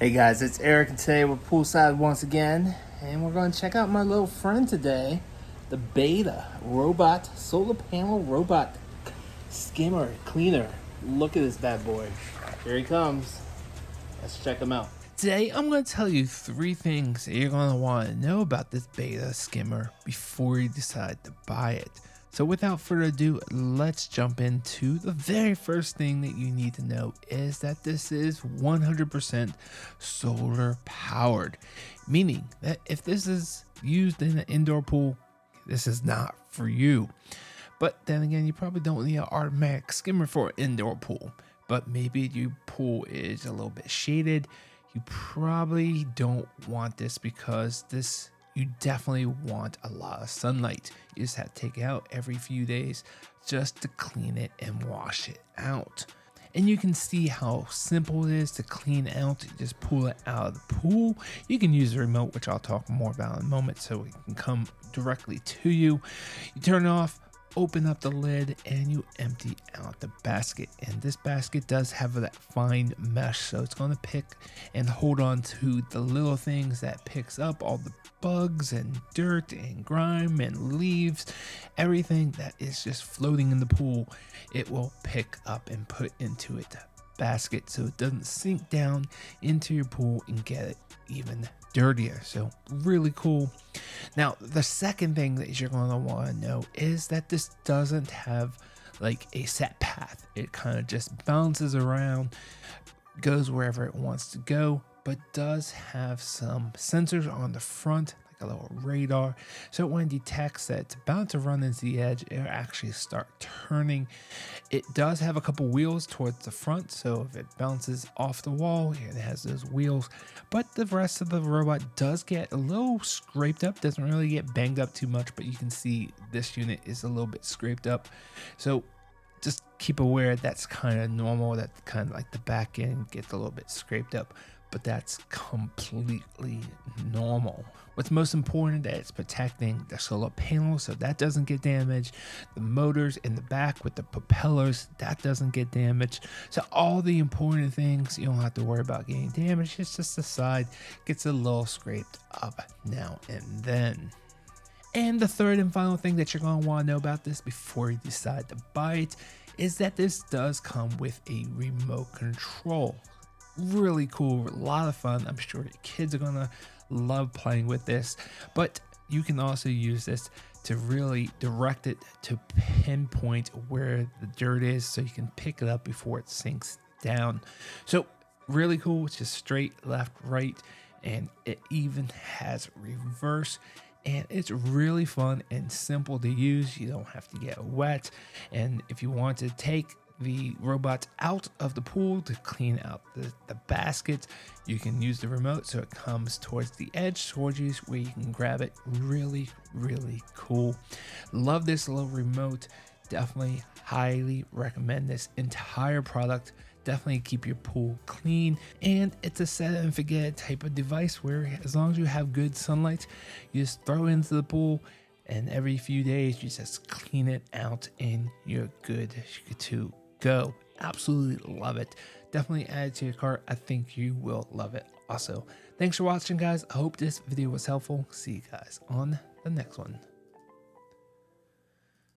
Hey guys, it's Eric and today we're poolside once again and we're going to check out my little friend today, the beta robot, solar panel robot skimmer cleaner. Look at this bad boy. Here he comes. Let's check him out. Today I'm going to tell you 3 things that you're going to want to know about this beta skimmer before you decide to buy it. So without further ado, let's jump into the very first thing that you need to know is that this is 100% solar powered, meaning that if this is used in an indoor pool, this is not for you. But then again, you probably don't need an automatic skimmer for an indoor pool, but maybe your pool is a little bit shaded. You probably don't want this because you definitely want a lot of sunlight. You just have to take it out every few days just to clean it and wash it out. And you can see how simple it is to clean out. You just pull it out of the pool. You can use the remote, which I'll talk more about in a moment, so it can come directly to you. You turn it off, open up the lid, and you empty out the basket. And this basket does have that fine mesh, so it's going to pick and hold on to the little things that picks up all the bugs and dirt and grime and leaves. Everything that is just floating in the pool, it will pick up and put into its basket so it doesn't sink down into your pool and get it even dirtier. So really cool. Now the second thing that you're going to want to know is that this doesn't have like a set path. It kind of just bounces around, goes wherever it wants to go, but does have some sensors on the front, like a little radar, so when it detects that it's about to run into the edge, it'll actually start turning. It does have a couple wheels towards the front, so if it bounces off the wall, it has those wheels, but the rest of the robot does get a little scraped up. Doesn't really get banged up too much, but you can see this unit is a little bit scraped up, so just keep aware that's kind of normal. That kind of like the back end gets a little bit scraped up, but that's completely normal. What's most important that it's protecting the solar panel so that doesn't get damaged. The motors in the back with the propellers, that doesn't get damaged. So all the important things, you don't have to worry about getting damaged. It's just the side gets a little scraped up now and then. And the third and final thing that you're going to want to know about this before you decide to buy it is that this does come with a remote control. Really cool, a lot of fun. I'm sure the kids are going to love playing with this, but you can also use this to really direct it to pinpoint where the dirt is so you can pick it up before it sinks down. So really cool. It's just straight, left, right, and it even has reverse. And it's really fun and simple to use. You don't have to get wet. And if you want to take the robot out of the pool to clean out the basket, you can use the remote so it comes towards the edge towards you where you can grab it. Really, really cool. Love this little remote. Definitely highly recommend this entire product. Definitely keep your pool clean, and it's a set it and forget it type of device where as long as you have good sunlight, you just throw it into the pool, and every few days you just clean it out and you're good to go. Absolutely love it. Definitely add it to your cart. I think you will love it also. Thanks for watching, guys. I hope this video was helpful. See you guys on the next one.